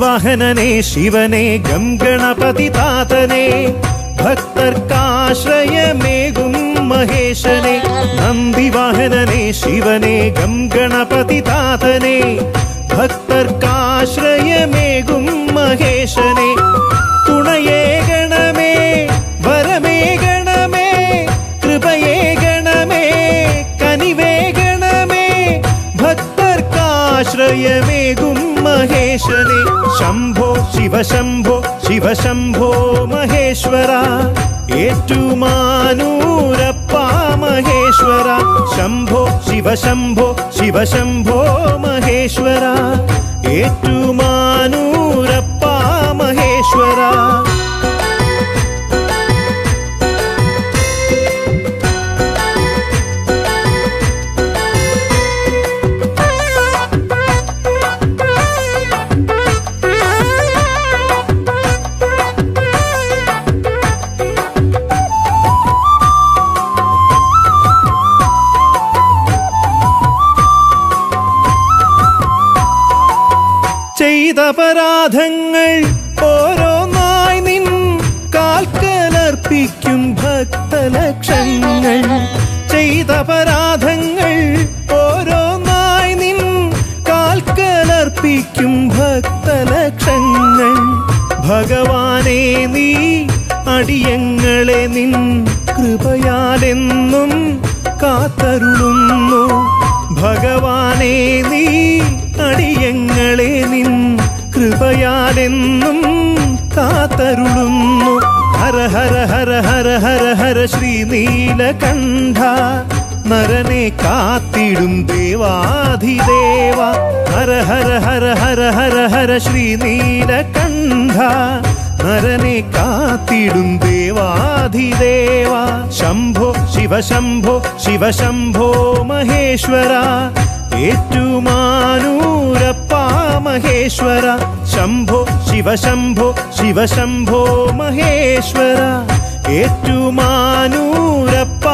നന്ദിവാഹനനെ ശിവനെ ഗം ഗണപതി താതനെ ഭക്തർക്കാശ്രയമേകും മഹേശനെ നന്ദിവാഹനനെ ശിവനെ ഗം ഗണപതി താതനെ ഭക്തർക്കാശ്രയമേകും മഹേശനെ തുണയേ ഗണമേ വരമേ ഗണമേ കൃപയേ ഗണമേ കനിവേ ഗണമേ ഭക്തർക്കാശ്രയമേകും മഹേശനെ ശംഭോ ശിവശംഭോ ശിവശംഭോ മഹേശ്വര ഏറ്റുമാനൂരപ്പ മഹേശ്വര ശംഭോ ശിവശംഭോ ശിവശംഭോ മഹേശ്വര ഏറ്റുമാനൂരപ്പ മഹേശ്വര ചെയ്തപരാധങ്ങൾ ഓരോന്നായി നിൻ കാൽക്കലർപ്പിക്കും ഭക്തലക്ഷങ്ങൾ ചെയ്തപരാധങ്ങൾ ഓരോന്നായി നിൻ കാൽക്കലർപ്പിക്കും ഭക്തലക്ഷങ്ങൾ ഭഗവാനെ നീ അടിയങ്ങളെ നിൻ കൃപയാലെന്നും കാത്തരുളുന്നു ഭഗവാനെ നീ അടിയങ്ങളെ നിൻ കൃപയാലെന്നും കാത്തരുളുന്നു ഹര ഹര ഹര ഹര ഹര ഹര ശ്രീനീലകണ്ഠ നരനെ കാത്തിടും ദേവാധിദേവ ഹര ഹര ഹര ഹര ഹര ഹര ശ്രീനീലകണ്ഠ നരനെ കാത്തിടും ദേവാധിദേവ ശംഭോ ശിവശംഭോ ശിവശംഭോ മഹേശ്വര ഏറ്റുമാനൂരപ്പ മഹേശ്വര ശംഭോ ശിവശംഭോ ശിവശംഭോ മഹേശ്വര ഏറ്റുമാനൂരപ്പ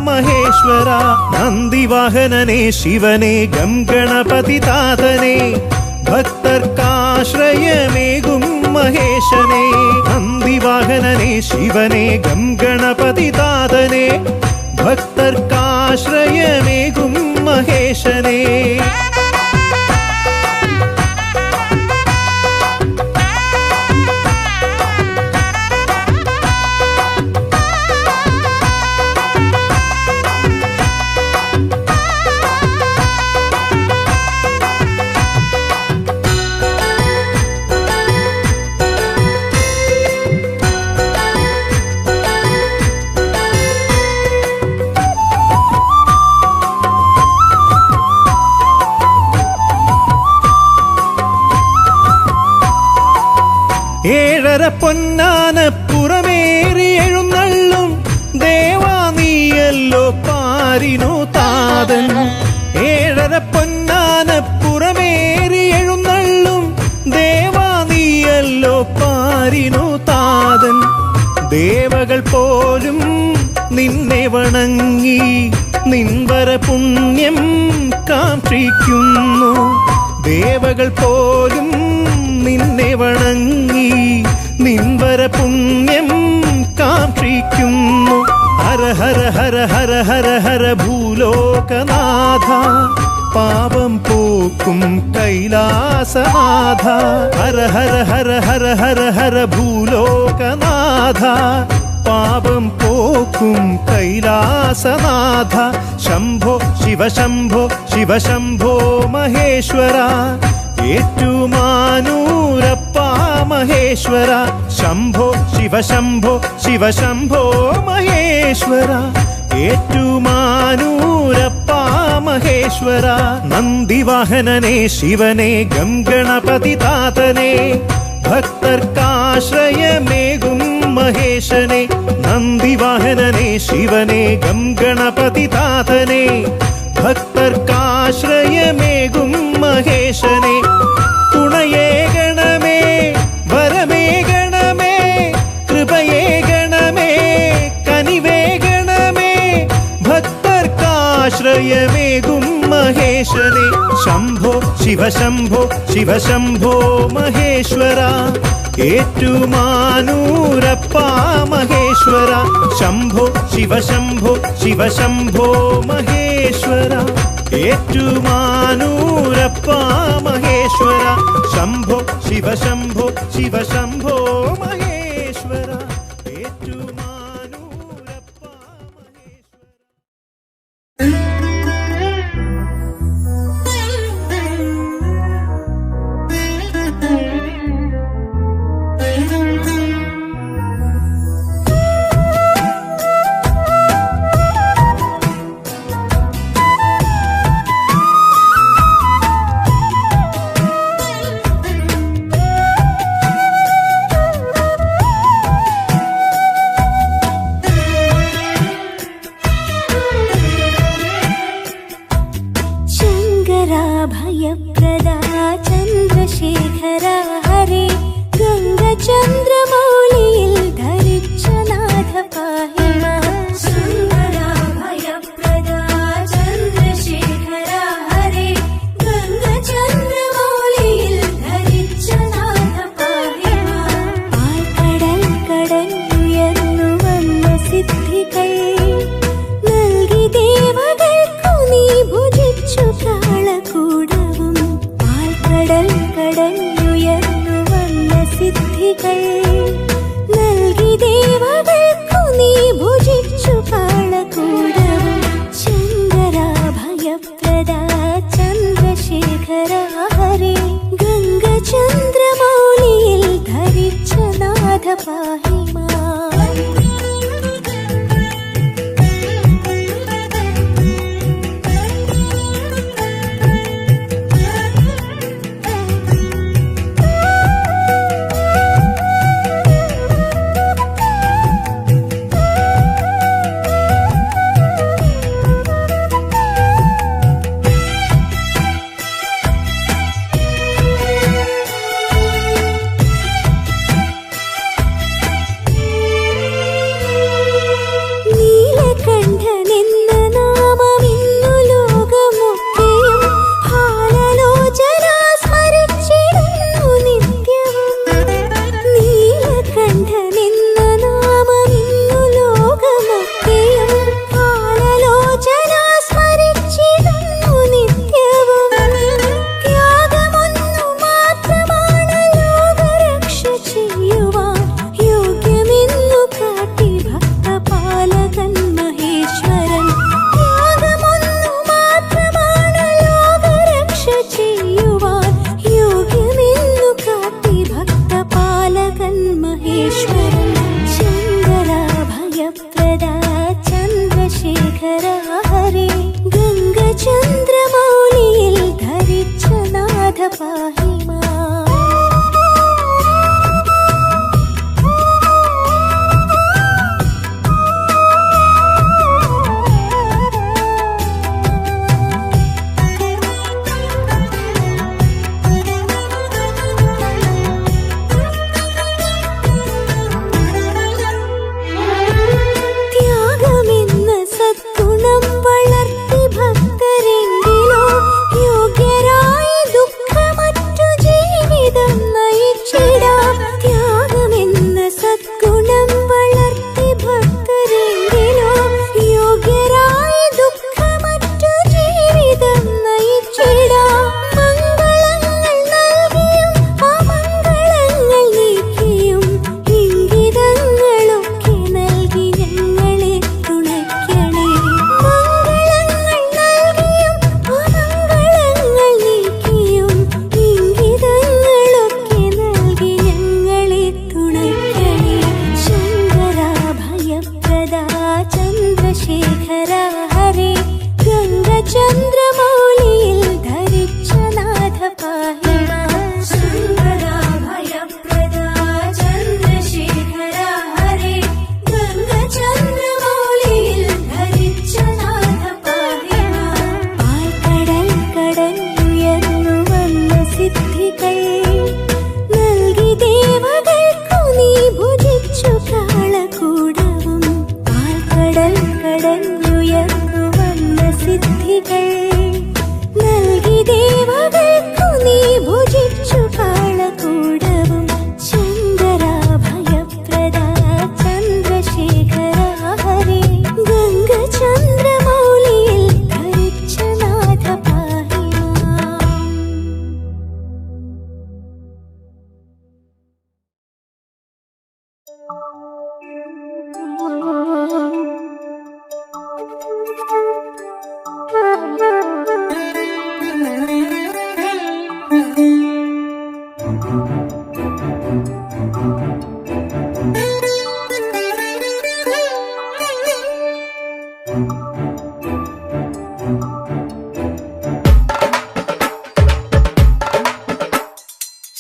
മഹേശ്വര നന്ദിവാഹനനെ ശിവനെ ഗം ഗണപതി താതനെ ഭക്തർക്കാശ്രയമേകും മഹേശനെ നന്ദിവാഹനനെ ശിവനെ ഗം ഗണപതി താതനെ ഭക്തർക്കാശ്രയമേകും മഹേശനെ ഏഴര പൊന്നാനപ്പുറമേറി എഴുന്നള്ളും ദേവാ നീയല്ലോ പാരിനു താതൻ ഏഴര പൊന്നാനപ്പുറമേറി എഴുന്നള്ളും ദേവാ നീയല്ലോ പാരിനു താതൻ ദേവകൾ പോലും നിന്നെ വണങ്ങി നിൻവര പുണ്യം കാക്ഷിക്കുന്നു ദേവകൾ പോലും നിന്നെ വണങ്ങി നിൻവര പുണ്യം കാക്ഷിക്കുന്നു ഹര ഹര ഹര ഹര ഹര ഹര ഭൂലോകനാഥ പാപം പോക്കും കൈലാസനാഥ ഹര ഹര ഹര ഹര ഹര ഹര ഭൂലോകനാഥ പാപം പോക്കും കൈലാസനാഥ ശംഭോ ശിവശംഭോ ശിവശംഭോ മഹേശ്വര ഏറ്റുമാനൂരപ്പ മഹേശ്വര ശംഭോ ശിവശംഭോ ശിവശംഭോ മഹേശ്വര ഏറ്റുമാനൂരപ്പ മഹേശ്വര നന്ദിവാഹനനെ ശിവനെ ഗം ഗണപതി താതനെ ഭക്തർക്കാശ്രയമേകും മഹേശനെ നന്ദിവാഹനനെ ശിവനെ ഗം ഗണപതി താതനെ ഭക്തർക്കാശ്രയമേകും മഹേശനെ തുണയേ ഗണമേ വരമേ ഗണമേ കൃപയേ ഗണമേ കനിവേ ഗണമേ ഭക്തർക്കാശ്രയമേകും മഹേശനെ ശംഭോ ശിവ ശിവശംഭോ ശിവശംഭോ മഹേശ്വര ഏറ്റുമാനൂരപ്പ മഹേശ്വര ശംഭോ ശിവശംഭോ ശിവശംഭോ മഹേശ്വര ഏറ്റുമാനൂരപ്പ മഹേശ്വര ശംഭോ ശിവശംഭോ ശിവശംഭോ മഹേശ്വര ഏറ്റുമാനൂരപ്പ भयप्रदा चन्द्रशेखरा हरे गङ्गचन्द्रमौलियिल धरिच्छ नाथ पाहि मां सुन्दरा भयप्रदा चन्द्रशेखरा हरे गङ्गचन्द्रमौलियिल धरिच्छ नाथ पाहि मां आल्कडल कडन्नुयर्नु वन्न सिद्धिകൾ നൽകി ദേവകൾക്കു നീ ഭുജിച്ചു കാളകൂടവും ആൽക്കടൽ കടന്നുയർന്നു വന്ന സിദ്ധികൾ നൽകി ദേവകൾക്കു നീ ഭുജിച്ചു കാളകൂടവും ശങ്കരാ ഭയപ്രദാ ചന്ദ്രശേഖരാ ഹരേ ഗംഗചന്ദ്രമൗലിയിൽ ധരിച്ച നാഥ പാഹി മാം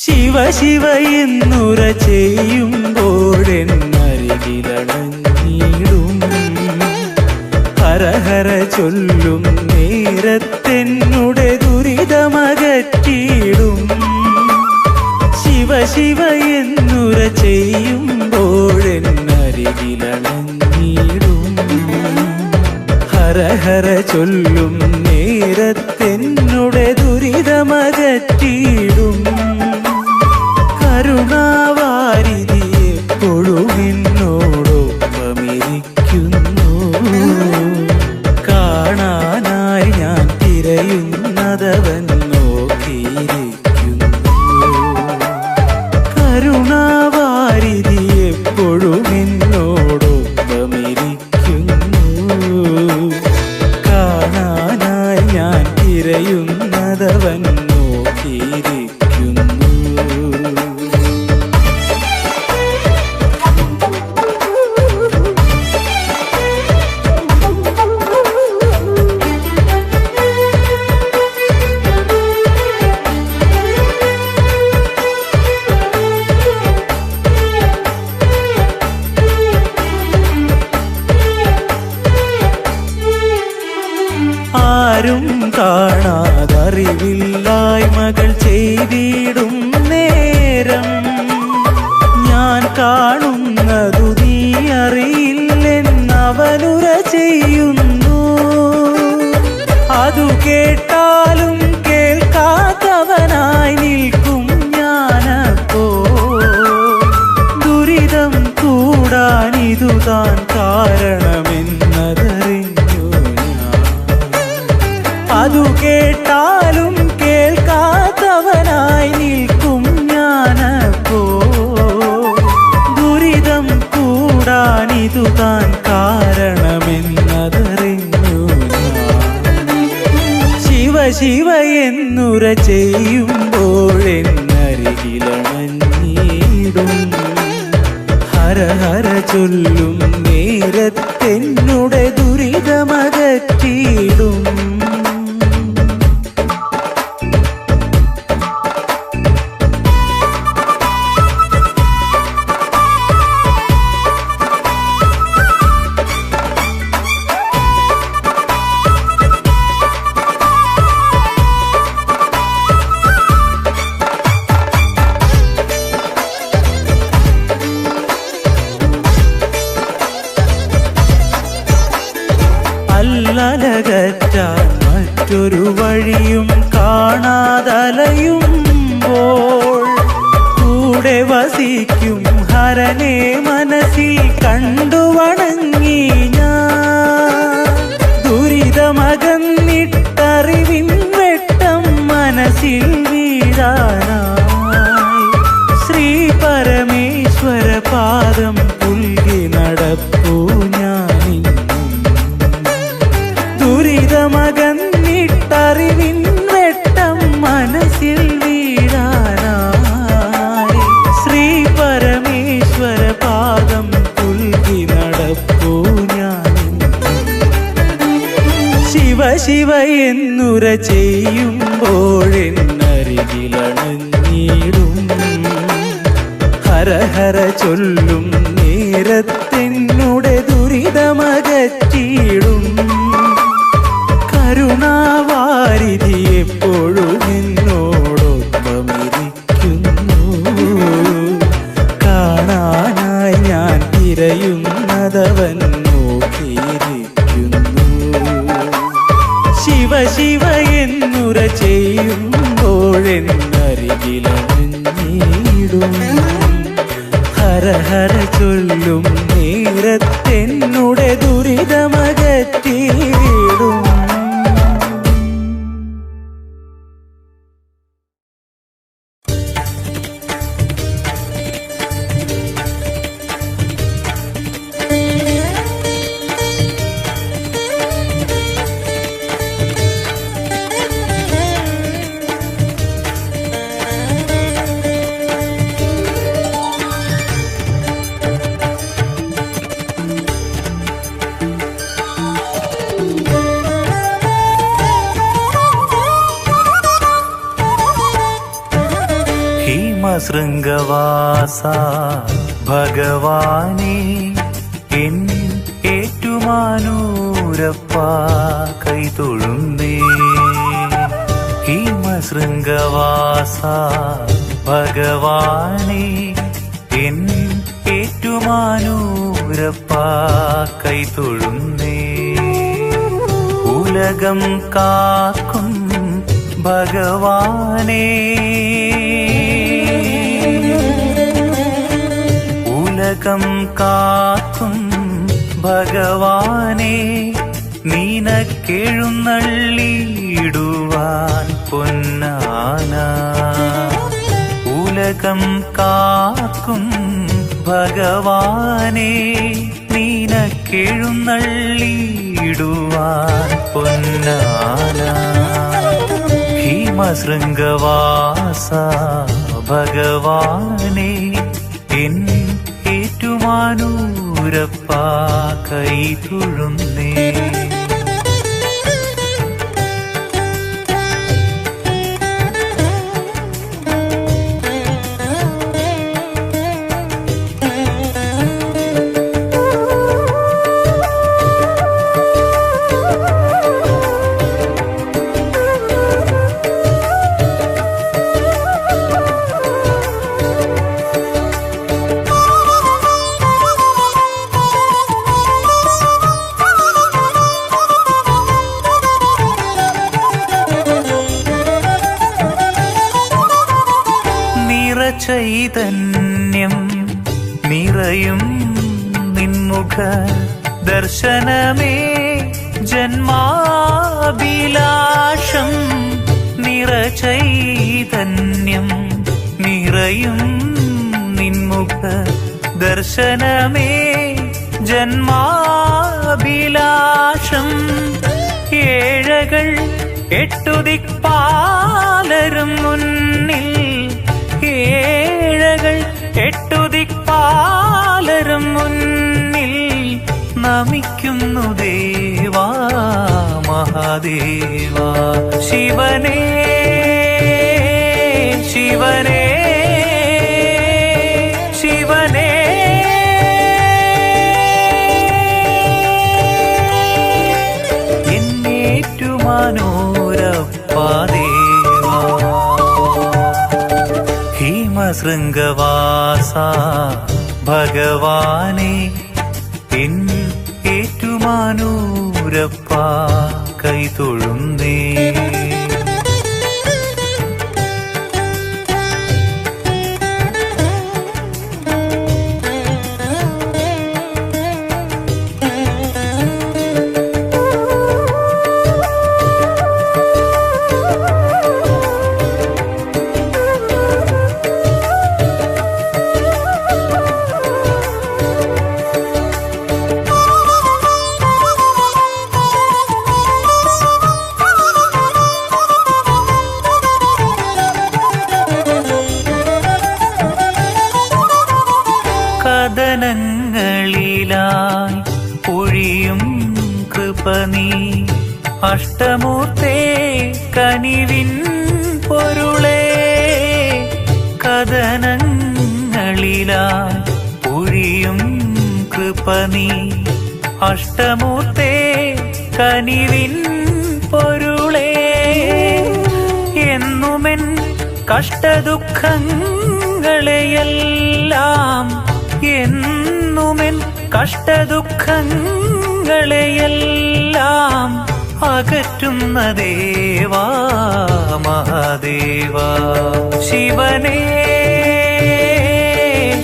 ശിവ ശിവ എന്നുര ചെയ്യുമ്പോഴെന്നരികിലണഞ്ഞിടും ഹര ഹര ചൊല്ലും നേരത്തെന്നുടെ ദുരിതമകറ്റിയിടും. ശിവ ശിവ എന്നുര ചെയ്യുമ്പോഴെന്നരികിലണഞ്ഞിടും ഹര ഹര ചൊല്ലും നേരത്തെന്നുടെ ദുരിതമകറ്റിയിടും. കരുണാവാരിധി എപ്പോഴും എന്നോടൊപ്പമിരിക്കുന്നു. കാണാനായി ഞാൻ തിരയുന്നതവൻ നോക്കിയിരിക്കുന്നു. കരുണാവാരിധി എപ്പോഴും എന്നോടൊപ്പമിരിക്കുന്നു. കാണാനായി ഞാൻ തിരയുന്നതവൻ നോക്കിയിരിക്കുന്നു. ആരും കാണാതറിവില്ലായ്മകൾ ചെയ്തിടും നേരം ഞാൻ കാണുന്നതു നീ അറിയില്ലെന്നവനുര ചെയ്യുന്നു. അതു കേട്ടാലും കേൾക്കാത്തവനായി നിൽക്കും ഞാനപ്പോ. ദുരിതം കൂടാനിതു താൻ കാരണമെന്നതറിഞ്ഞു ഞാൻ. അതു കേട്ടാലും കേൾക്കാത്തവനായി നിൽക്കും ഞാനപ്പോ. ദുരിതം കൂടാനിതു താൻ കാരണമെന്നതറിഞ്ഞു ഞാൻ. ശിവ ശിവ എന്നുര ചെയ്യുമ്പോഴെന്നരികിലണഞ്ഞിടും ഹര ഹര ചൊല്ലും നേരത്തെന്നുടെ ദുരിതമകറ്റിയിടും. അല്ലലകറ്റാൻ മറ്റൊരു വഴിയും കാണാതലയുമ്പോൾ കൂടെ വസിക്കും ഹരനെ മനസ്സിൽ കണ്ടു വണങ്ങി ഞാൻ. ദുരിതമകന്നിട്ടറിവിൻ വെട്ടം മനസ്സിൽ വീഴാനായി ശ്രീ പരമേശ്വര പാദം പുൽകി നടപ്പൂ ഞാനിന്നും. ദുരിതമകന്നിട്ടറിവിൻ വെട്ടം മനസ്സിൽ വീഴാനായി ശ്രീ പരമേശ്വര പാദം പുൽകി നടപ്പൂ ഞാനിന്നും. ശിവ ശിവ എന്നുര ചെയ്യുമ്പോഴെന്നരികിലണഞ്ഞിടും ഹര ഹര ചൊല്ലും നേരത്തെന്നുടെ ദുരിതമകറ്റിയിടും. കരുണാവാരിധി എപ്പോഴും എന്നോടൊപ്പമിരിക്കുന്നു. കാണാനായി ഞാൻ തിരയുന്നതവൻ നോക്കിയിരിക്കുന്നു. ശിവ ശിവ എന്നുര ചെയ്യുമ്പോഴെന്നരികിലണഞ്ഞിടും ഹര ഹര ചൊല്ലും നേരത്തെന്നുടെ ദുരിതമകറ്റിയിടും. ശൃംഗവാസ ഭഗവാനേ എൻ ഏറ്റുമാനൂരപ്പ കൈതൊഴുന്നേ. ഹിമശൃംഗവാസ ഭഗവാനേ എൻ ഏറ്റുമാനൂരപ്പ കൈതൊഴുന്നേ. ഉലകം കാക്കും ഭഗവാനേ ഉലകം കാക്കും ഭഗവാനേ നിനക്കെഴുന്നള്ളിയിടുവാൻ പൊന്നാന. ഉലകം കാക്കും ഭഗവാനേ നിനക്കെഴുന്നള്ളിയിടുവാൻ പൊന്നാന. ഹിമശൃംഗവാസ ഭഗവാനേ എൻ ഏറ്റുമാനൂരപ്പ കൈതൊഴുന്നേ. ചൈതന്യം നിറയും നിൻമുഖ ദർശനമേ ജന്മാഭിലാഷം. നിറചൈതന്യം നിറയും നിൻമുഖ ദർശനമേ ജന്മാഭിലാഷം. ഏഴകൾ എട്ടുദിക്പാലരും മുന്നിൽ ഏഴകൾ എട്ടുദിക്പാലരും മുന്നിൽ നമിക്കുന്നു ദേവാ മഹാദേവാ. ശിവനേ ശിവനേ ശിവനേ എന്നേറ്റുമാനൂരപ്പാദേവാ. ഹിമശൃംഗവാസ ഭഗവാനേ എൻ ഏറ്റുമാനൂരപ്പ കൈതൊഴുന്നേ. കഥനങ്ങളിലായി പൊഴിയും കൃപനീ അഷ്ടമൂർത്തേ കനിവിൻ പൊരുളേ. കഥനങ്ങളിലായി പൊഴിയും കൃപനീ അഷ്ടമൂർത്തേ കനിവിൻ പൊരുളേ. എന്നുമെൻ കഷ്ടദുഃഖങ്ങളെയെല്ലാം എന്നുമെൻ കഷ്ടദുഃഖങ്ങളെയെല്ലാം അകറ്റുന്ന ദേവാ മഹാദേവാ. ശിവനേ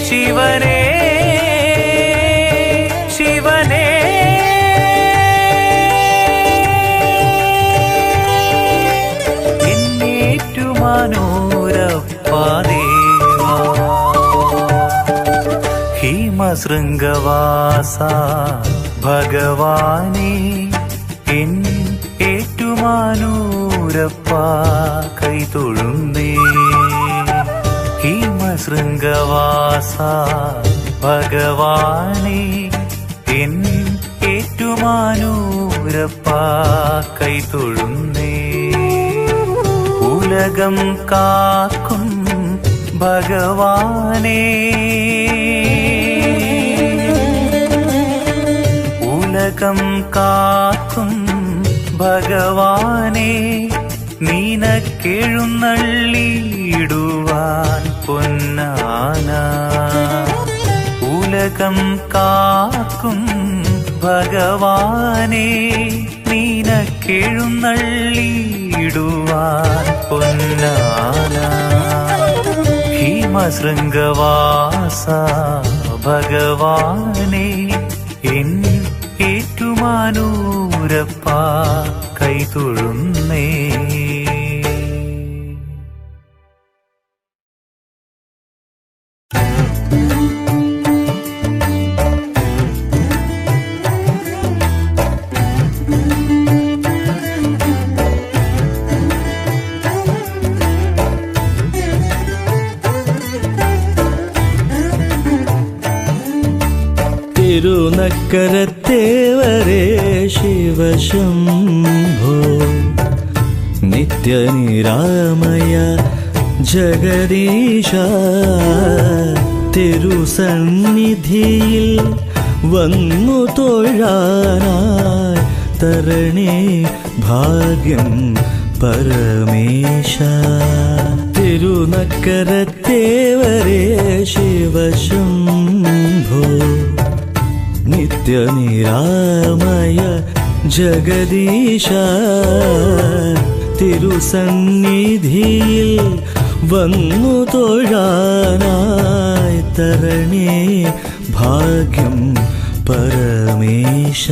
ശിവനേ ശിവനേ എന്നേറ്റുമാനൂരപ്പാദേവാ. ഹിമശൃംഗവാസ ഭഗവാനേ എൻ ഏറ്റുമാനൂരപ്പ കൈതൊഴുന്നേ. ഹിമശൃംഗവാസ ഭഗവാനേ എൻ ഏറ്റുമാനൂരപ്പ കൈതൊഴുന്നേ. ഉലകം കാക്കും ഭഗവാനേ ഉലകം കാക്കും ഭഗവാനേ നിനക്കെഴുന്നള്ളിയിടുവാൻ പൊന്നാന ഉലകം കാക്കും ഭഗവാനേ നിനക്കെഴുന്നള്ളിയിടുവാൻ പൊന്നാന ഹിമശൃംഗവാസ ഭഗവാനേ എൻ ഏറ്റുമാനൂരപ്പ കൈതൊഴുന്നേ. തിരുനക്കരത്തേവരേ ശിവശംഭോ നിത്യനിരാമയ ജഗദീശ തിരുസന്നിധിയിൽ വന്നു തൊഴാനായി തരണേ ഭാഗ്യം പരമേശ. തിരുനക്കരത്തേവരേ ശിവശംഭോ നിത്യനിരാമയ ജഗദീശ തിരുസന്നിധിയിൽ വന്നു തൊഴാനായി തരണേ ഭാഗ്യം പരമേശ.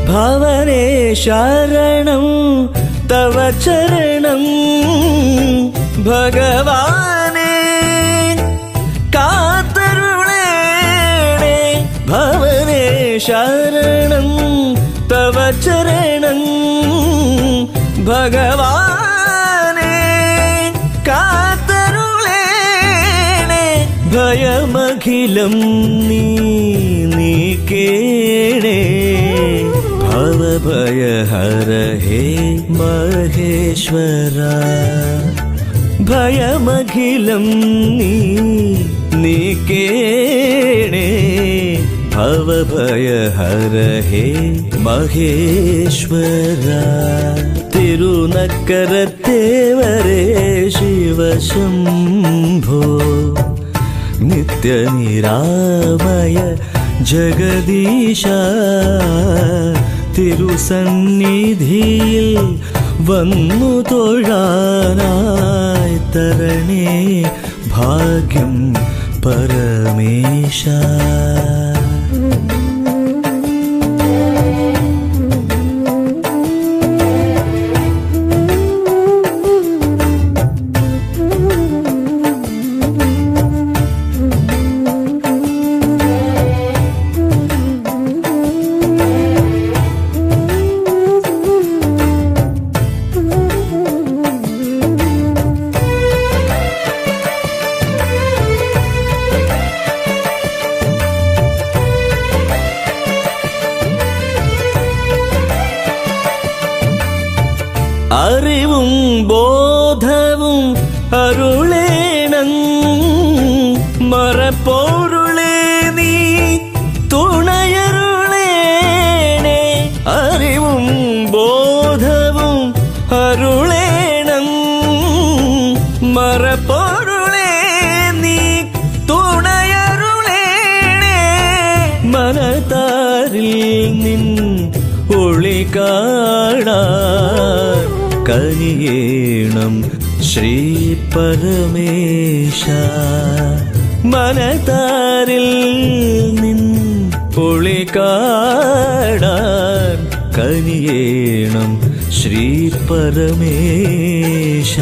ഭവനേ ശരണം തവ ചരണം ഭഗവാനേ കാത്തരുളേണേ. ഭവനേ ശരണം തവ ചരണം ഭഗവാനേ കാത്തരുളേണേ. ഭയമഖിലം നീക്കേണേ ഭവഭയഹര ഹേ മഹേശ്വര. ഭയമഖിലം നീക്കേണേ ഭവഭയഹര ഹേ മഹേശ്വര. തിരുനക്കരത്തേവരേ ശിവശംഭോ നിത്യനിരാമയ ജഗദീശ തിരുസന്നിധിയിൽ വന്നു തൊഴാനായി തരണേ ഭാഗ്യം പരമേശ. അറിവും ബോധവും അരുളേണം മറപ്പോരുളേ നീ തുണയരുളേണേ. അറിവും ബോധവും അരുളേണം മറപ്പോരുളേ നീ തുണയരുളേണേ. മനതാരിൽ നിൻ ഒളി കാണാൻ കനിയേണം ശ്രീ പരമേശ. മനതാരിൽ നിൻ ഒളി കാണാൻ കനിയേണം ശ്രീ പരമേശ.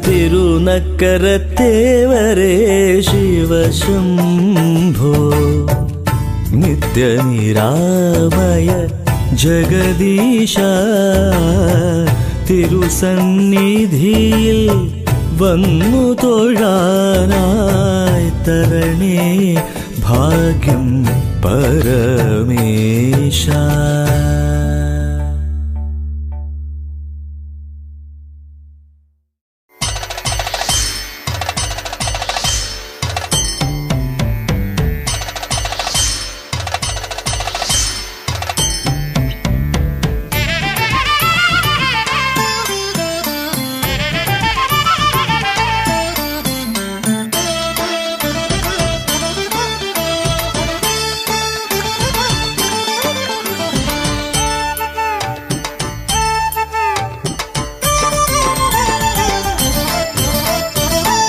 തിരു തിരുനക്കരത്തേവരേ ശിവശംഭോ നിത്യനിരാമയ ജഗദീശ തിരുസന്നിധിയിൽ വന്നു തൊഴാനായി തരണേ ഭാഗ്യം പരമേശ.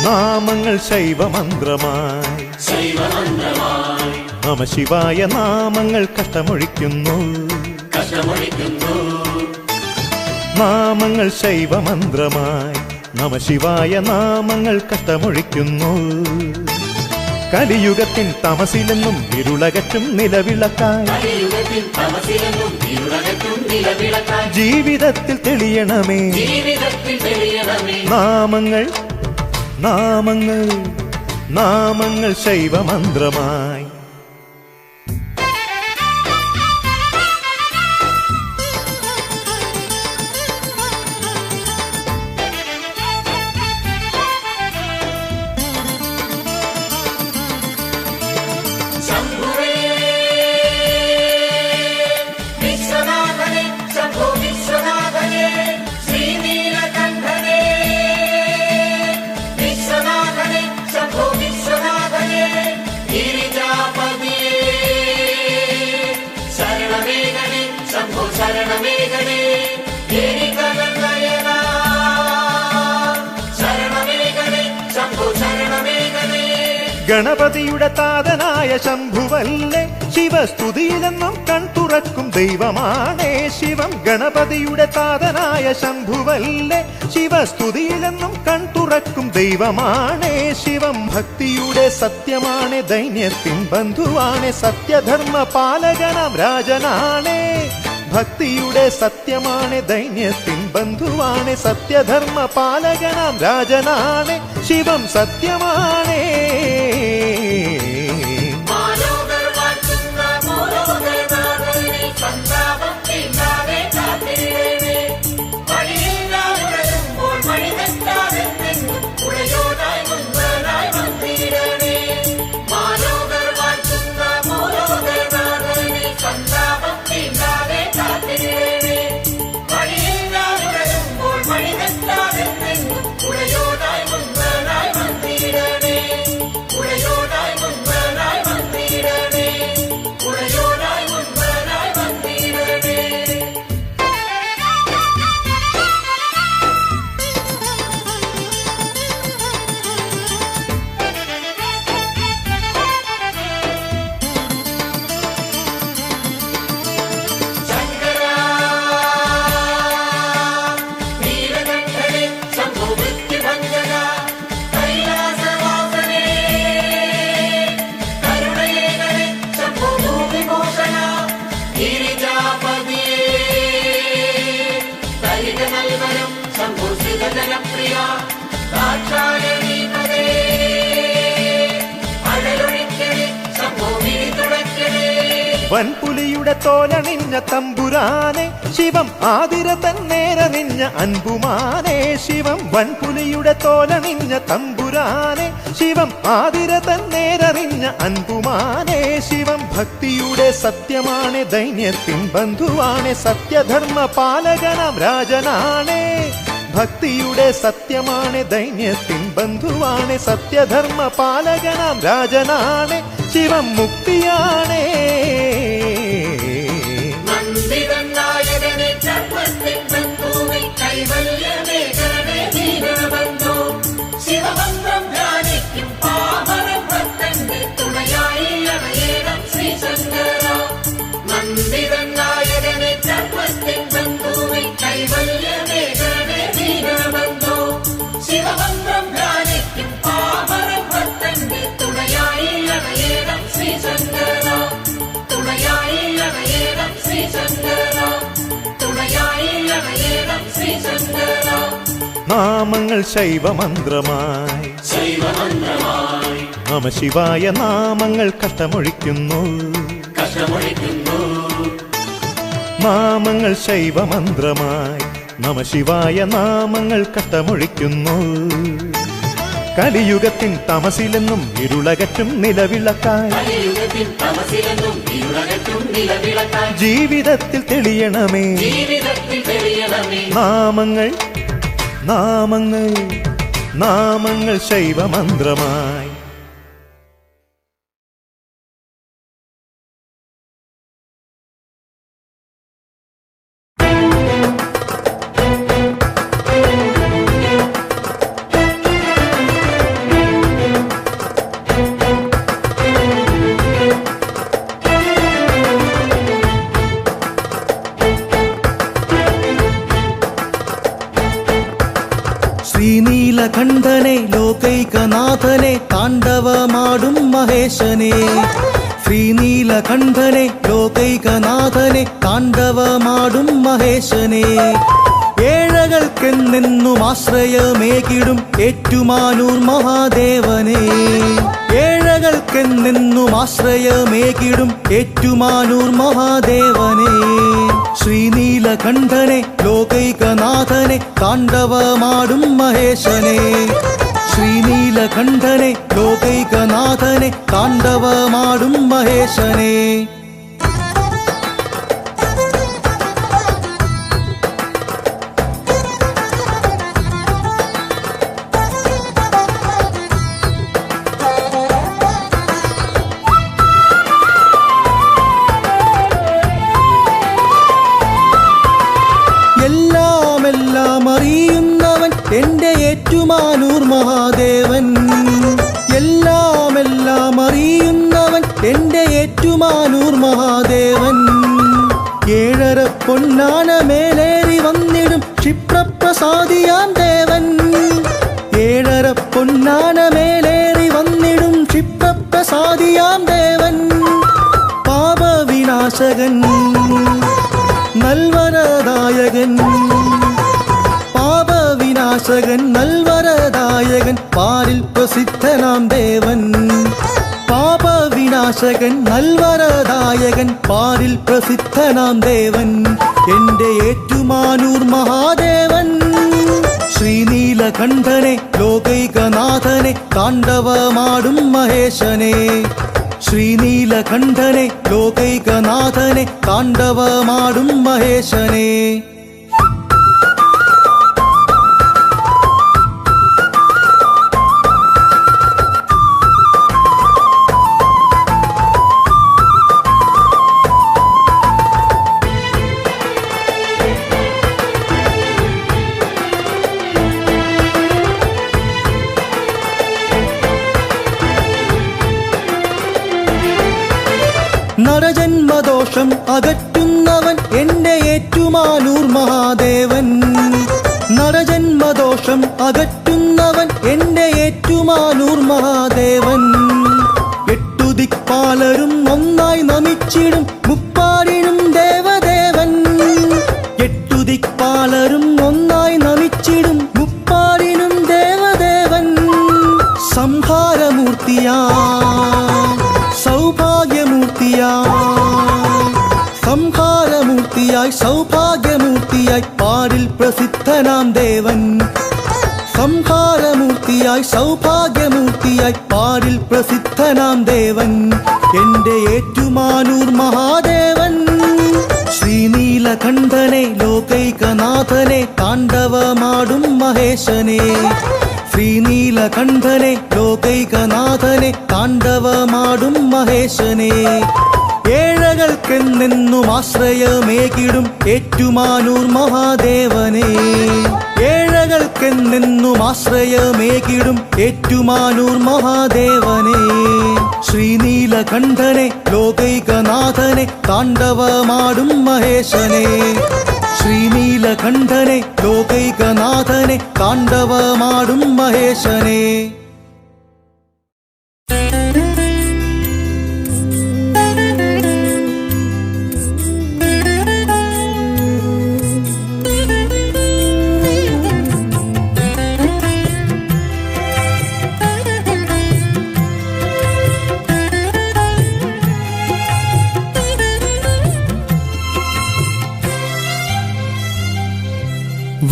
നാമങ്ങൾ ശൈവമന്ത്രമായി നമ ശിവായ നാമങ്ങൾ കഷ്ടമൊഴിക്കുന്നു. നാമങ്ങൾ ശൈവമന്ത്രമായി നമ ശിവായ നാമങ്ങൾ കഷ്ടമൊഴിക്കുന്നു. കലിയുഗത്തിൻ തമസിലെന്നും ഇരുളകറ്റും നിലവിളക്കായി ജീവിതത്തിൽ തെളിയണമേ നാമങ്ങൾ നാമങ്ങൾ നാമങ്ങൾ ശൈവമന്ത്രമായി. ഗണപതിയുടെ താതനായ ശംഭുവല്ലേ ശിവസ്തുതിയിലെന്നും കൺതുറക്കും ദൈവമാണേ ശിവം. ഗണപതിയുടെ താതനായ ശംഭുവല്ലേ ശിവസ്തുതിയിലെന്നും കൺതുറക്കും ദൈവമാണേ ശിവം. ഭക്തിയുടെ സത്യമാണ് ദൈന്യത്തിൻ ബന്ധുവാണ് സത്യധർമ്മ പാലകനാം രാജനാണേ. ഭക്തിയുടെ സത്യമാണ് ദൈന്യത്തിൻ ബന്ധുവാണ് സത്യധർമ്മ പാലകനാം രാജനാണ് ശിവം. സത്യമാണേ വൻപുലിയുടെ തോലണിഞ്ഞ തമ്പുരാനെ ശിവം ആതിര തന്നേരണിഞ്ഞ അൻപുമാനേ ശിവം. വൻപുലിയുടെ തോലണിഞ്ഞ തമ്പുരാനെ ശിവം ആതിര തന്നേരറിഞ്ഞ അൻപുമാനേ ശിവം. ഭക്തിയുടെ സത്യമാണ് ദൈന്യത്തിൻ ബന്ധുവാണ് സത്യധർമ്മ പാലകനാം രാജനാണേ. ഭക്തിയുടെ സത്യമാണ് ദൈന്യത്തിൻ ബന്ധുവാണ് സത്യധർമ്മ പാലകനാം രാജനാണ് ശിവം. മുക്തിയാണേ ശിവമന്ത്രം നാമങ്ങൾ ശൈവമന്ത്രമായി നമഃശിവായ നാമങ്ങൾ കഷ്ടമൊഴിക്കുന്നു നാമങ്ങൾ ശൈവമന്ത്രമായി നമഃശിവായ നാമങ്ങൾ കഷ്ടമൊഴിക്കുന്നു കലിയുഗത്തിൻ തമസിലെന്നും ഇരുളകറ്റും നിലവിളക്കായി ജീവിതത്തിൽ തെളിയണമേ നാമങ്ങൾ നാമങ്ങൾ നാമങ്ങൾ ശൈവമന്ത്രമായി ശ്രീനീലകണ്ഠനെ ലോകൈകനാഥനെ താണ്ഡവമാടും മഹേശനെ ശ്രീനീലകണ്ഠനെ ലോകൈകനാഥനെ താണ്ഡവമാടും മഹേശനെ ഏഴകൾക്കെന്നെന്നും ആശ്രയമേകിടും ഏറ്റുമാനൂർ മഹാദേവനെ ഏഴകൾക്കെന്നെന്നും ആശ്രയമേകിടും ഏറ്റുമാനൂർ മഹാദേവനെ ശ്രീനീലകണ്ഠനെ ലോകൈകനാഥനെ താണ്ഡവമാടും മഹേശനെ ശ്രീനീലകണ്ഠനെ ലോകൈകനാഥനെ താണ്ഡവമാടും മഹേശനെ എല്ലാം അറിയുന്നവൻ എന്റെ ഏറ്റുമാനൂർ മഹാദേവൻ എല്ലാം അറിയുന്നവൻ എന്റെ ഏറ്റുമാനൂർ മഹാദേവൻ ഏഴര പൊന്നാന മേലേറി വന്നിടും ക്ഷിപ്രപ്രസാദിയാം ദേവൻ ഏഴര പൊന്നാന മേലേറി വന്നിടും ക്ഷിപ്രപ്രസാദിയാം ദേവൻ പാപവിനാശകൻ നൽവരദായകൻ പാപവിനാശകൻ നൽവരദായകൻ പാരിൽ പ്രസിദ്ധനാം ദേവൻ പാപവിനാശകൻ നൽവരദായകൻ പാരിൽ പ്രസിദ്ധനാം ദേവൻ എന്റെ ഏറ്റുമാനൂർ മഹാദേവൻ ശ്രീനീലകണ്ഠനെ ലോകൈകനാഥനെ താണ്ഡവമാടും മഹേശനെ ശ്രീനീലകണ്ഠനെ ലോകൈകനാഥനെ താണ്ഡവമാടും മഹേശനെ നരജന്മദോഷം അകറ്റുന്നവൻ എന്റെ ഏറ്റുമാനൂർ മഹാദേവൻ നരജന്മദോഷം അകറ്റുന്നവൻ എന്റെ ഏറ്റുമാനൂർ മഹാദേവൻ എട്ടു ദിക്പാലരും ഒന്നായി നമിച്ചിടും മുപ്പാരിനും ദേവദേവൻ എട്ടു ദിക്പാലരും ഒന്നായി നമിച്ചിടും മുപ്പാരിനും ദേവദേവൻ സംഹാരമൂർത്തിയാ സംഹാരമൂർത്തിയായി സൗഭാഗ്യമൂർത്തിയായി പാരിൽ പ്രസിദ്ധനാം ദേവൻ സംഹാരമൂർത്തിയായി സൗഭാഗ്യമൂർത്തിയായി പാരിൽ പ്രസിദ്ധനാം ദേവൻ എന്റെ ഏറ്റുമാനൂർ മഹാദേവൻ ശ്രീനീലകണ്ഠനെ ലോകൈകനാഥനെ താണ്ഡവമാടും മഹേശനെ ശ്രീനീലകണ്ഠനെ ലോകൈകനാഥനെ താണ്ഡവമാടും മഹേശനെ ഏഴകൾക്കെന്നെന്നും ആശ്രയമേകിടും ഏറ്റുമാനൂർ മഹാദേവനെ ഏഴകൾക്കെന്നെന്നും ആശ്രയമേകിടും ഏറ്റുമാനൂർ മഹാദേവനെ ശ്രീനീലകണ്ഠനെ ലോകൈകനാഥനെ താണ്ഡവമാടും മഹേശനെ ശ്രീനീലകണ്ഠനെ ലോകൈകനാഥനെ താണ്ഡവമാടും മഹേശനെ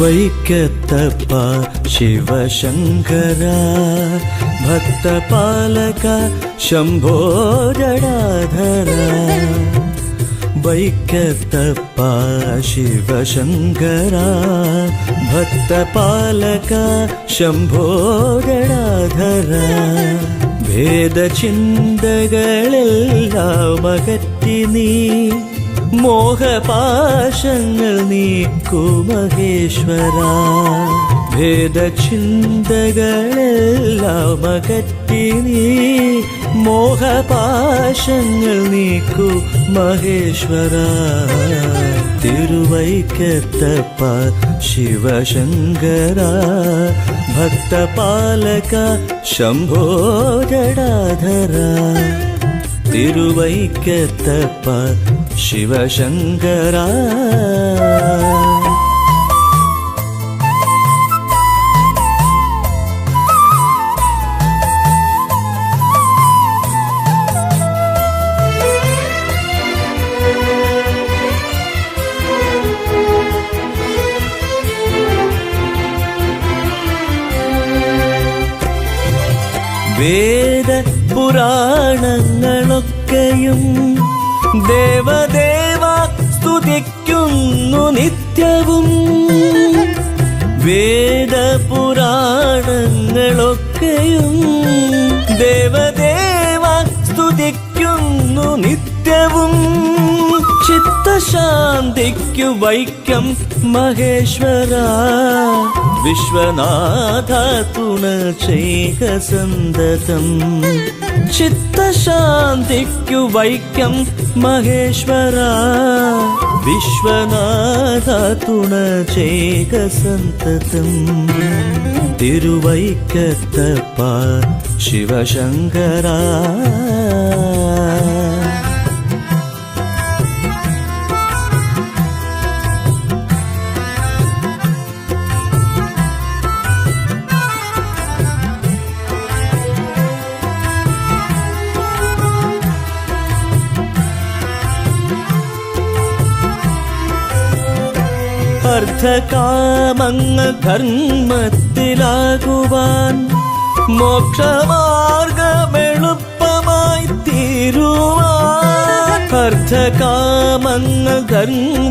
വൈക്കത്തപ്പ ശിവശങ്കര ഭക്തപാലക ശംഭോ ജടാധര വൈക്കത്തപ്പ ശിവശങ്കര ഭക്തപാലക ശംഭോ ജടാധര ഭേദചിന്തകളെല്ലാം അകറ്റി നീ മോഹപാശങ്ങൾ നീക്കൂ മഹേശ്വര ഭേദചിന്തകളെല്ലാം അകറ്റി നീ മോഹപാശങ്ങൾ നീക്കൂ മഹേശ്വര തിരുവൈക്കത്തപ്പ ശിവശങ്കര ഭക്തപാലക ശംഭോ ജടാധര തിരുവൈക്കത്തപ്പ ശിവശങ്കര വേദ പുരാണങ്ങളൊക്കെയും ദേവദേവ സ്തുതിക്കുന്നു നിത്യവും വേദ പുരാണങ്ങളൊക്കെയും ദേവദേവ സ്തുതിക്കുന്നു നിത്യവും ചിത്തശാന്തിക്കു വൈക്കം മഹേശ്വര വിശ്വനാഥ തുണ ചെയ്ക സന്തതം ചിത്തശാന്തിക്കു വൈക്കം മഹേശ്വര വിശ്വനാഥ തുണ ചെയ്ക സന്തതം തിരുവൈക്കത്തപ്പ ശിവശങ്കര അർത്ഥകാമങ്ങൾ ധർമ്മത്തിലാകുവാൻ മോക്ഷമാർഗമെളുപ്പമായി തീരുവാൻ അർത്ഥകാമങ്ങൾ ധർമ്മത്തിലാകുവാൻ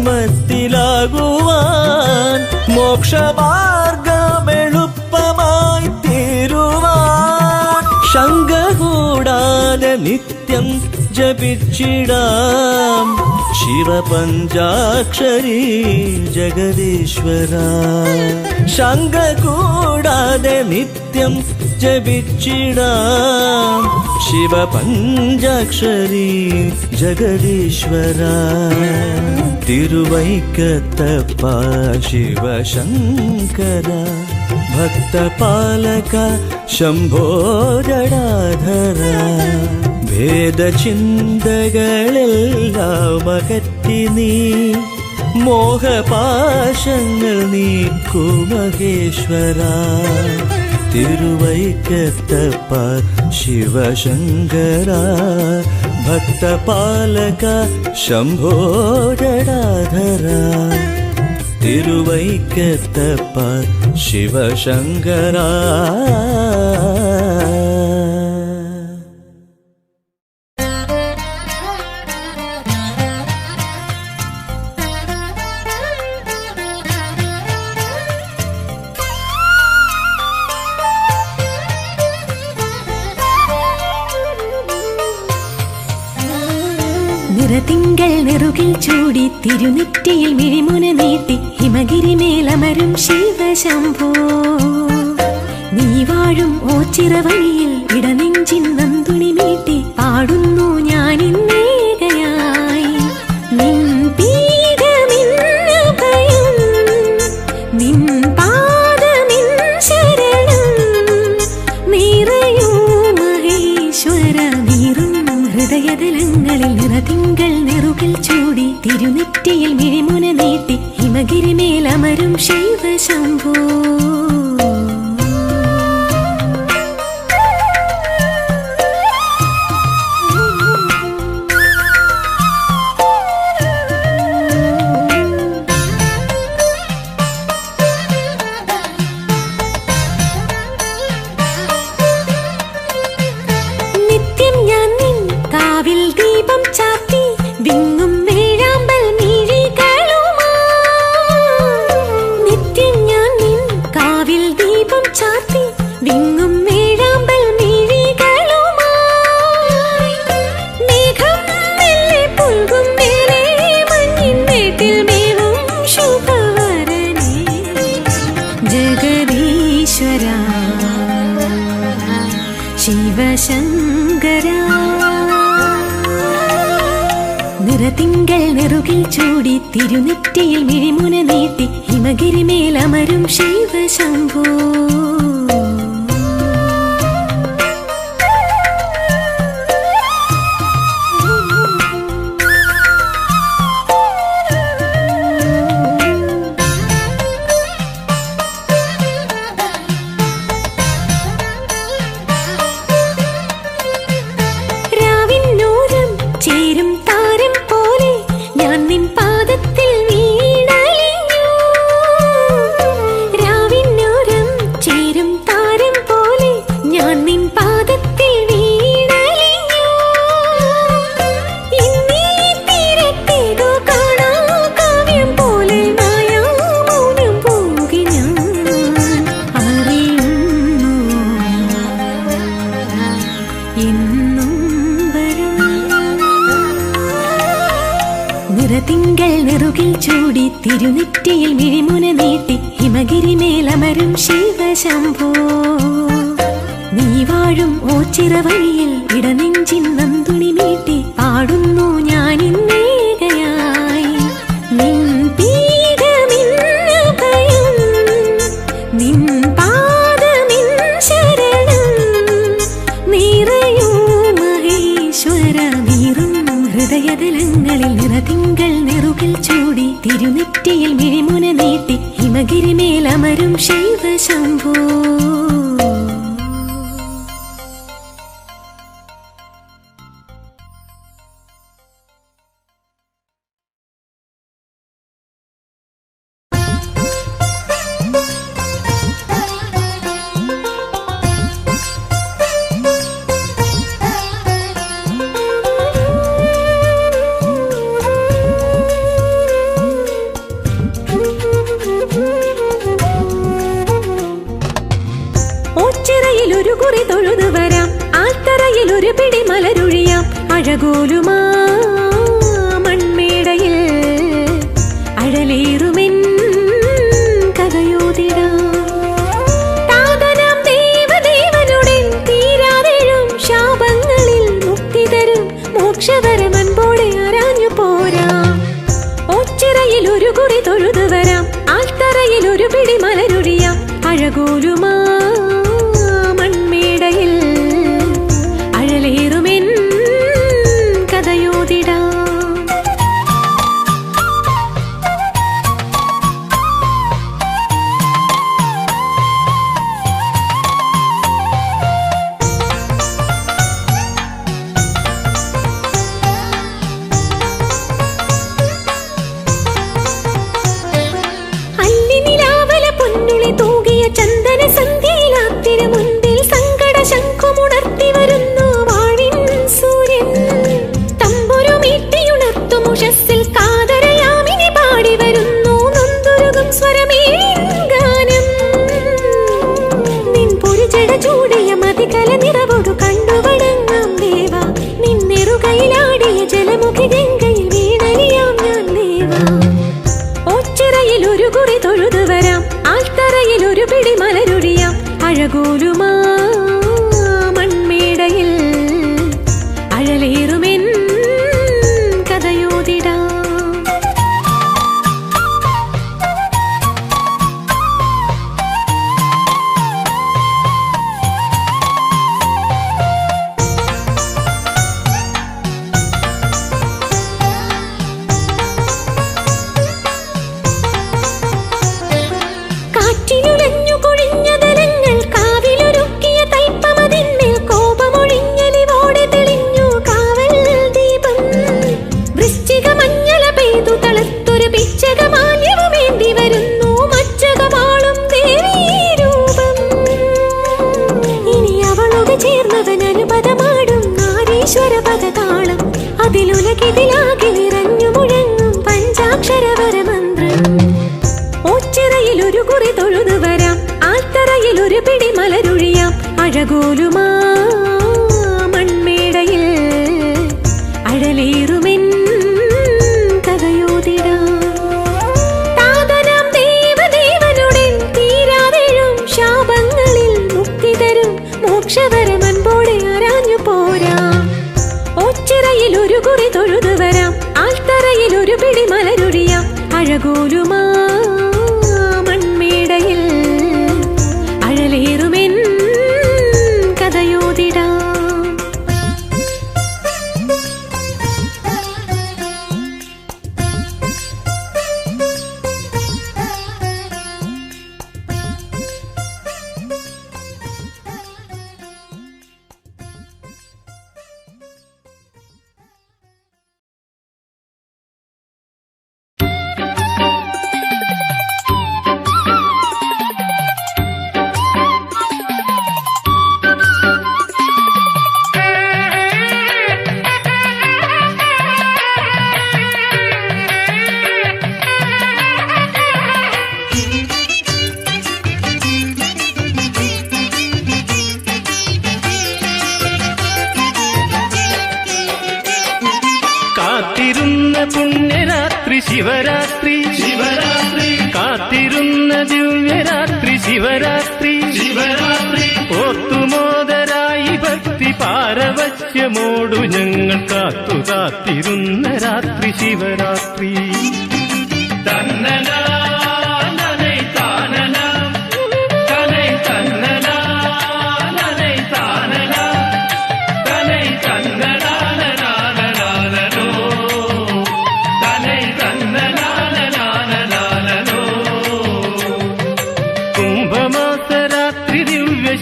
മോക്ഷമാർഗമെളുപ്പമായി തീരുവാൻ ശങ്ക കൂടാതെ നിത്യം ജപിച്ചിടാം ശിവപഞ്ചാക്ഷരി ജഗദീശ്വര ശങ്ക കൂടാതെ നിത്യം ജപിച്ചിടാം ശിവപഞ്ചാക്ഷരി ജഗദീശ്വര തിരുവൈക്കത്തപ്പ ശിവശങ്കര ഭക്തപാലക ശംഭോ ജടാധര ഭേദചിന്തകളെല്ലാം അകറ്റി നീ മോഹപാശങ്ങൾ നീക്കൂ മഹേശ്വര തിരുവൈക്കത്തപ്പ ശിവശങ്കര ഭക്തപാലക ശംഭോ ജടാധര തിരുവൈക്കത്തപ്പ ശിവശങ്കര നിറതിങ്കൾ നെറുകിൽ ചൂടി തിരുനെറ്റിയിൽ മിഴിമുന നീട്ടി ഹിമഗിരി മേലമരും ശിവശംഭോ നീ വാഴും ഓച്ചിറ വഴിയിൽ ഇടനെഞ്ചിൻ നന്തുണി മീട്ടി പാടുന്നു ഞാനിന്നേകയായി നിൻ പീഠമിന്നഭയം നിൻ പാദമിൻ ശരണം നിറയൂ മഹേശ്വര നീറും ഹൃദയതലങ്ങളിൽ നിറതിങ്കൾ നെറുകിൽ ചൂടി തിരുനെറ്റിയിൽ മിഴിമുന നീട്ടി ഹിമഗിരി മേലമരും ശിവശംഭോ നിറതിങ്കൾ നെറുകിൽ ചൂടി തിരുനെറ്റിയിൽ മിഴിമുന നീട്ടി ഹിമഗിരിമേലമരും ശിവശംഭോ. നിറതിങ്കൾ നെറുകിൽ ചൂടി തിരുനെറ്റിയിൽ മിഴിമുന നീട്ടി ഹിമഗിരിമേലമരും ശിവശംഭോ. നീ വാഴും ഓച്ചിറ വഴിയിൽ ഇടനെഞ്ചിൻ നന്തുണി മീട്ടി പാടുന്നു ഞാനിന്നേകയായി. നിൻ പീഠമിന്നഭയം, നിൻ പാദമിൻ ശരണം, നിറയൂ മഹേശ്വര നീറും ഹൃദയതലങ്ങളിൽ. നിറതിങ്കൾ നെറുകിൽ ചൂടി തിരുനെറ്റിയിൽ മിഴിമുന നീട്ടി ഹിമഗിരിമേലമരും ശിവശംഭോ. ഒരു കുറി തൊഴുതു വരാം, ആൽത്തറയിൽ ഒരു പിടി മലരൊഴിയാം. അഴകോലുമാ മൺമേടയിൽ അഴലേറുമെൻ കഥയോതിടാം. താതനാം ദേവദേവനുടെ തീരാതെഴും ശാപങ്ങളിൽ മുക്തി തരും മോക്ഷവരമൻപോടെ ആരാഞ്ഞു പോരാം. ഓച്ചിറയിൽ ഒരു കുറി തൊഴുതു വരാം, ആൽത്തറയിൽ ഒരു പിടി മലരൊഴിയാം. അഴകോലുമാ മൺമേടയിൽ അഴലേറുമെൻ കഥയോതിടാം. അല്ലിനിലാവല പൊന്നുളി തൂകിയ ചന്ദന സന്ധ്യയിലാത്തിനു മുൻപിൽ സങ്കട ശംഖുമുണർത്തി വരുന്നു വാഴിൻ സൂര്യൻ. തമ്പുരുമീട്ടിയുണർത്തും ഉഷസ്സിൽ കാതരയാമിനി പാടി വരുന്നു നൊന്തുരുകും സ്വരമേൻ ഗാനം. നിൻ പൊരുജട ചൂടിയ മതികല നിറവൊടു കണ്ടുവടങ്ങാം ദേവ. നിന്നെറുകയിലാടിയ ജലമുഖി ഗംഗയിൽ വീണലിയാം ഞാൻ ദേവ. ഓച്ചിറയിൽ ഒരു കുറി തൊഴുതു വരാം, ആൽത്തറയിൽ ഒരു പിടി മലരൊഴിയാം. അഴകോലുമാ മൺമേടയിൽ അഴലേറുമെൻ കഥയോതിടാം. കാറ്റിനുലഞ്ഞു കൊഴിഞ്ഞ ദലങ്ങൾ കാവിലൊരുക്കിയ തൈപ്പമതിന്മേൽ കോപമൊഴിഞ്ഞലിവോടെ തെളിഞ്ഞു കാവൽ ദീപം. വൃശ്ചിക മഞ്ഞള പെയ്തു തളുത്തൊരു പിച്ചകമാല്യവുമേന്തി വരുന്നു മച്ചകമാളും ദേവീരൂപം. ഇനി അവളോട് ചേർന്നവൻ അനുപദമാടും നാരീശ്വര പദതാളം. അതിലുലകിതിലാകെ നിറഞ്ഞു മുഴങ്ങും പഞ്ചാക്ഷരവരമന്ത്രം. ഓച്ചിറയിൽ ഒരു കുറി തൊഴുതു വരാം, ആൽത്തറയിൽ ഒരു പിടി മലരൊഴിയാം. അഴകോലുമാ മൺമേടയിൽ അഴലേറുമെൻ കഥയോതിടാം. താതനാം ദേവദേവനുടെ തീരാതെഴും ശാപങ്ങളിൽ മുക്തി തരും മോക്ഷവരമൻപോടെ ആരാഞ്ഞു പോരാം. ഓച്ചിറയിൽ ഒരു കുറി തൊഴുതു വരാം, അഴകോലുമാ മൺമേടയിൽ അഴലേറുമെൻ കഥയോതിടാം. പുണ്യരാത്രി ശിവരാത്രി ശിവരാത്രി കാത്തിരുന്ന ദിവ്യരാത്രി ശിവരാത്രി ശിവരാത്രി ഓർത്തുമോദരായി ഭക്തി പാരവശ്യമോടു ഞങ്ങൾ കാത്തു കാത്തിരുന്ന രാത്രി ശിവരാത്രി. തന്നലാ നനൈ താനലാ തനൈ തന്നലാ നനൈ താനലാ തനൈ തന്നലാ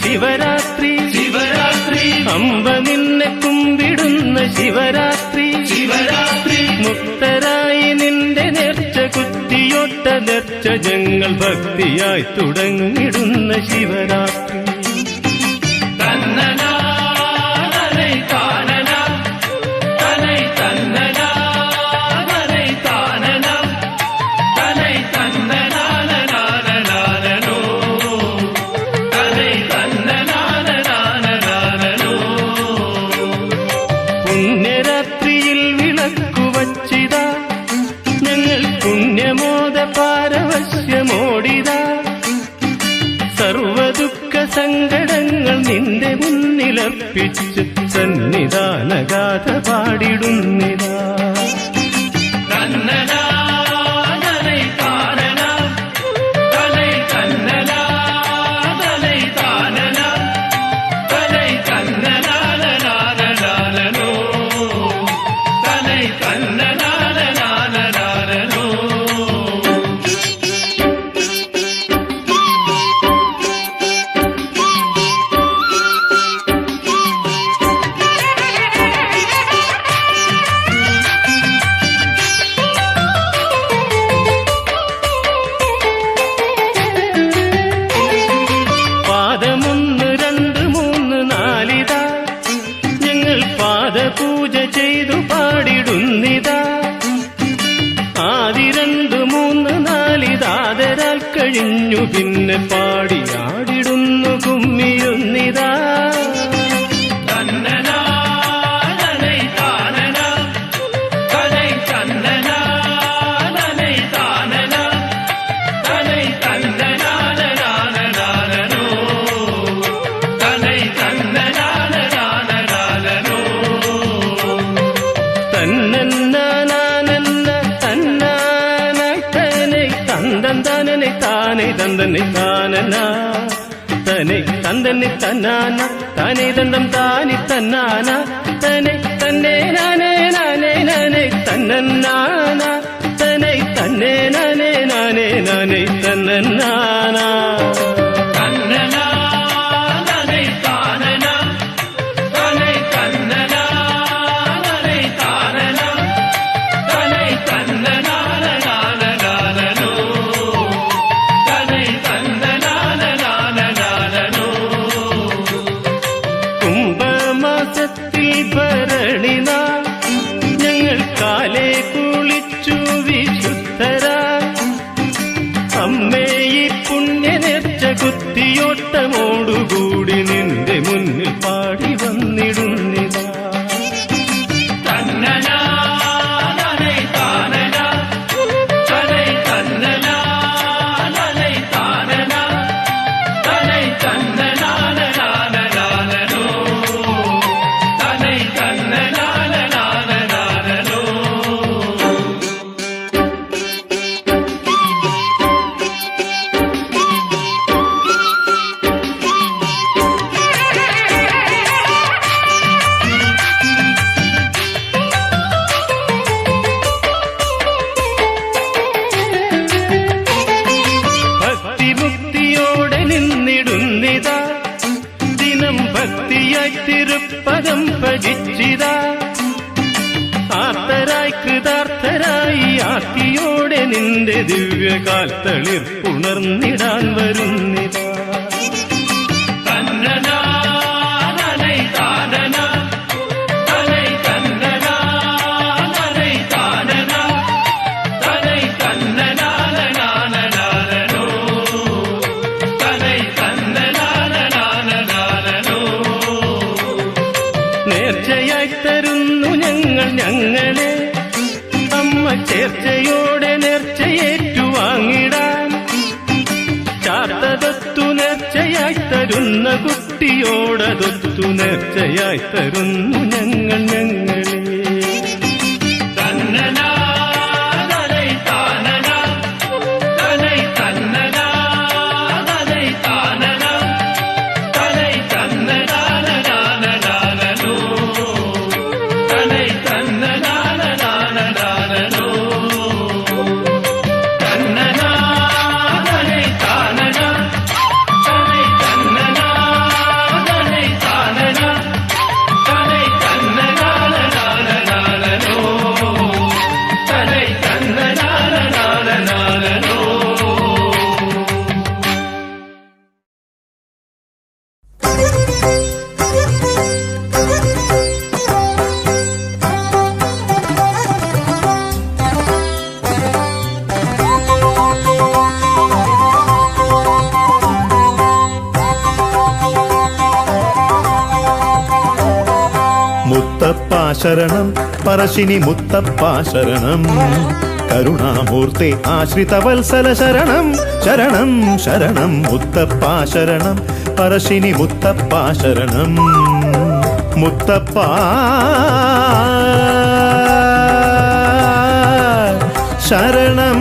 ശിവരാത്രി ശിവരാത്രി അമ്പ നിന്നെ കുമ്പിടുന്ന ശിവരാത്രി ശിവരാത്രി മുക്തരായി നിന്റെ നേർച്ച കുത്തിയൊട്ട നേർച്ച ഞങ്ങൾ ഭക്തിയായി തുടങ്ങിടുന്ന ശിവരാത്രി. തന്നലാ നനൈ താനലാ തനൈ തന്നലാ നനൈ താനലാ തനൈ തന്നലാ പുണ്യരാത്രിയിൽ വിളക്കുവച്ചിതാ ഞങ്ങൾ പുണ്യമോദ പാരവശ്യമോടിതാ. സർവദുഃഖ സങ്കടങ്ങൾ നിന്റെ മുന്നിലർപ്പിച്ച് സന്നിധാനഗാഥ പാടിടുന്നിതാ. തന്നലാ നനൈ താനലാ തനൈ തന്നലാ നനൈ താനലാ തനൈ തന്നലാ പൂജ ചെയ്തു പാടിടുന്നിതാ. ആദ്യ 2, 3, 4 ദാതരാൽ കഴിഞ്ഞു പിന്നെ പാടിയാടിടുന്നു കുമ്മിയുന്നിതാ. തന്നലാ നനൈ താനലാ തനൈ തന്നലാ നനൈ താനലാ തനൈ തന്നലാ ലാലലാലോ തനൈ തന്നലാ തന്നനെ താനെ തന്തനെ താനനാ തനെ തന്തനെ തന്നാന താനെ തന്തം താനി തന്നാന തനെ തന്നെ നാനേ നാനേ നാനേ തന്നന്നാന തനെ തന്നെ നാനേ നാനേ നാനേ തന്നന്നാന. തന്നലാ നനൈ താനലാ തനൈ തന്നലാ നനൈ താനലാ തനൈ തന്നലാ കുംഭമാസത്തിൽ ഭരണിനാ ഞങ്ങൾ കാലേ ആർദ്രരായി കൃതാർത്ഥരായി ആർത്തിയോടെ നിന്റെ ദിവ്യകാൽ തളിർപ്പുണർന്നിടാൻ വരുന്നിതാ. തന്നനാ നനൈ താനനാ, തനൈ തന്നനാ നനൈ താനനാ, തനൈ തന്നനാ നനാനനാനനോ, തനൈ തന്നനാ നനാനനാനനോ. നേർച്ചയായി തരുന്നു ഞങ്ങളെ അമ്മ ചേർച്ചയോടെ നേർച്ചയേറ്റുവാങ്ങിടാൻ. ചാത്തതൊത്തു നേർച്ചയായി തരുന്ന കുട്ടിയോടതൊത്തു നേർച്ചയായി തരുന്നു ഞങ്ങളെ. തന്നനാ നനൈ താനനാ, തനൈ തന്നനാ നനൈ താനനാ, തനൈ തന്നനാ നനാനനാനനോ, തനൈ തന്നനാ നനാനനാനനോ. തന്നനാ നനൈ താനനാ, തനൈ തന്നനാ നനൈ താനനാ, തനൈ തന്നനാ നനാനനാനനോ, തനൈ തന്നനാ നനാനനാനനോ. മുത്തപ്പാ ശരണം പറശ്ശിനി മുത്തപ്പാ ശരണം കരുണാമൂർത്തെ ആശ്രിതവത്സല ശരണം ശരണം ശരണം മുത്തപ്പാ ശരണം പറശ്ശിനി മുത്തപ്പാ ശരണം മുത്തപ്പാ ശരണം.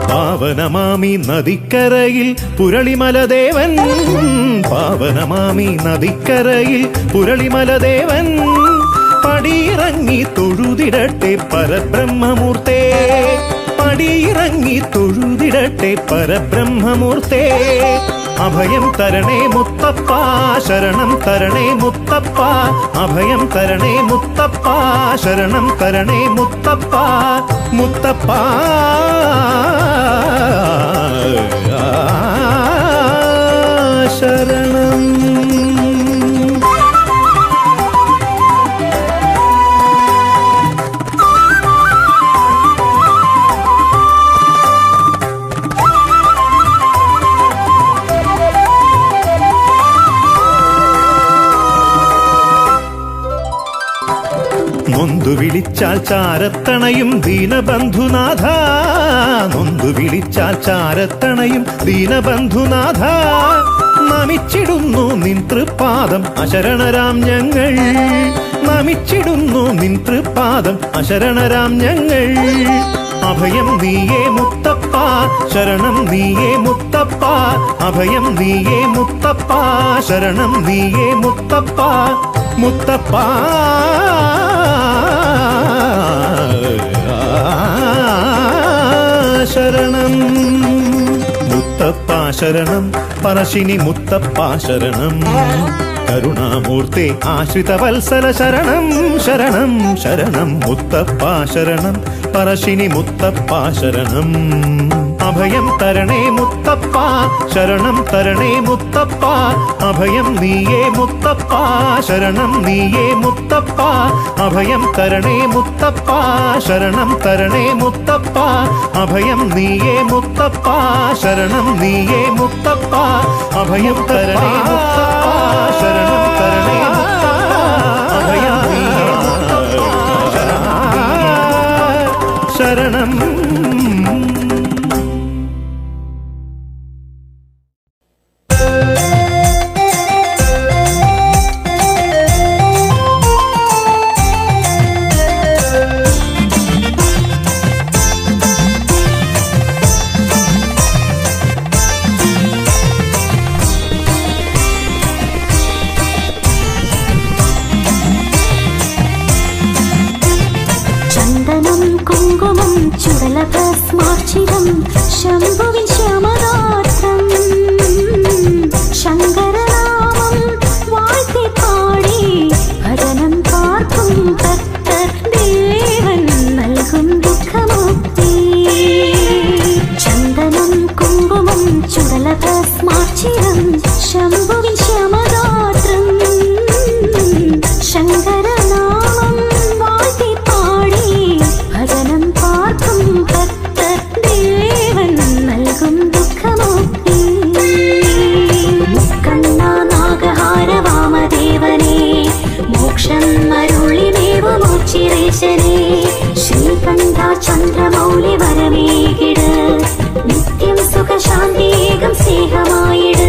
പാവനമാമി നദിക്കരയിൽ പുരളിമലദേവൻ പാവനമാമി നദിക്കരയിൽ പുരളിമലദേവൻ പടിയിറങ്ങി തൊഴുതിടട്ടെ പരബ്രഹ്മമൂർത്തേ പടിയിറങ്ങി തൊഴുതിടട്ടെ പരബ്രഹ്മമൂർത്തേ. അഭയം തരണേ മുത്തപ്പ ശരണം തരണേ മുത്തപ്പ അഭയം തരണേ മുത്തപ്പ ശരണം തരണേ മുത്തപ്പ മുത്തപ്പ ശരണം. നൊന്തു വിളിച്ചാൽ ചാരത്തണയും ദീനബന്ധുനാഥ നൊന്തു വിളിച്ചാൽ ചാരത്തണയും ദീനബന്ധുനാഥ നമിച്ചിടുന്നു നിൻ തൃപ്പാദം അശരണരാം ഞങ്ങൾ നമിച്ചിടുന്നു നിൻ തൃപ്പാദം അശരണരാം ഞങ്ങൾ. അഭയം നീയേ മുത്തപ്പ ശരണം നീയേ മുത്തപ്പ അഭയം നീയേ മുത്തപ്പ ശരണം നീയേ മുത്തപ്പ മുത്തപ്പ ശരണം. മുത്തപ്പ ശരണം പറശ്ശിനി മുത്തപ്പ ശരണം കരുണാമൂർത്തെ ആശ്രിതവത്സല ശരണം ശരണം ശരണം മുത്തപ്പ ശരണം പറശ്ശിനി മുത്തപ്പ ശരണം. അഭയം തരണേ മുത്തപ്പ ശരണം തരണേ മുത്തപ്പ അഭയം നീയേ മുത്തപ്പ ശരണം നീയേ മുത്തപ്പ അഭയം തരണേ മുത്തപ്പ ശരണം തരണേ മുത്തപ്പ അഭയം നീയേ മുത്തപ്പ ശരണം നീയേ മുത്തപ്പ അഭയം തരണേ മുത്തപ്പ ശരണം തരണേ മുത്തപ്പ അഭയം നീയേ മുത്തപ്പ ശരണം. ചുടലഭസ്മാർച്ചിതം ശംഭുവിൻ ശ്യാമഗാത്രം ശങ്കരനാമം വാഴ്ത്തി പാടി ഭജനം പാർക്കും ഭക്തർ ദേവൻ നൽകും ദുഃഖമുക്തി ചന്ദനം കുങ്കുമം ചുടലഭസ്മാർച്ചിതം ശംഭുവിൻ ശ്യാമഗാത്രം ശങ്കരനാമം വാഴ്ത്തി പാടി ഭജനം പാർക്കും ഭക്തർ ദേവൻ നൽകും ദുഃഖമുക്തി മുക്കണ്ണ നാഗഹാര വാമദേവനേ മോക്ഷം അരുളിമേവുമോച്ചിരേശനേ ശ്രീകണ്ഠ ചന്ദ്രമൗലി വരമേകിട് നിത്യം സുഖശാന്തിയേകം സ്നേഹമായിട്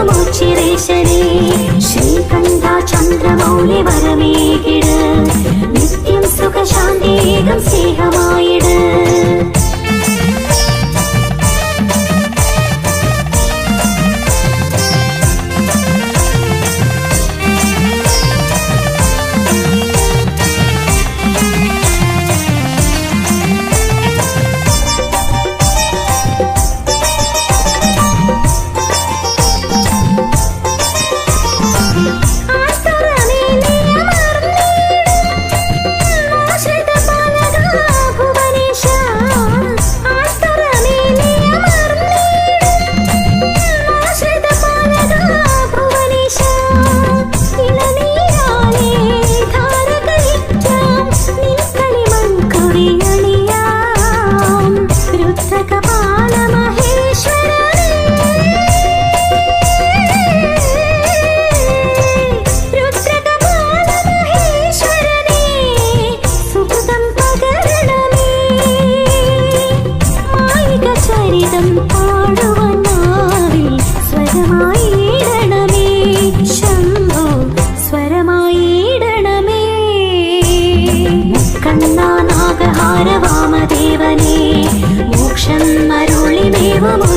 മോച്ചിരേശനേ ശ്രീകണ്ഠ ചന്ദ്രമൗലി വരമേകിട് നിത്യം സുഖശാന്തിയേകം സ്നേഹമായിട്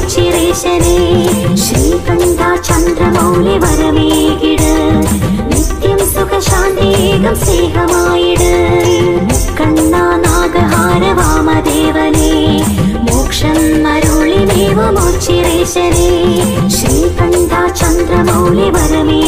മോച്ചിരേശനേ ശ്രീകണ്ഠ ചന്ദ്രമൗലി വരമേകിട് നിത്യം സുഖശാന്തിയേകം സ്നേഹമായിട് മുക്കണ്ണ നാഗഹാര വാമദേവനേ മോക്ഷം അരുളിമേവുമോച്ചിരേശനേ ശ്രീകണ്ഠ ചന്ദ്രമൗലി വരമേ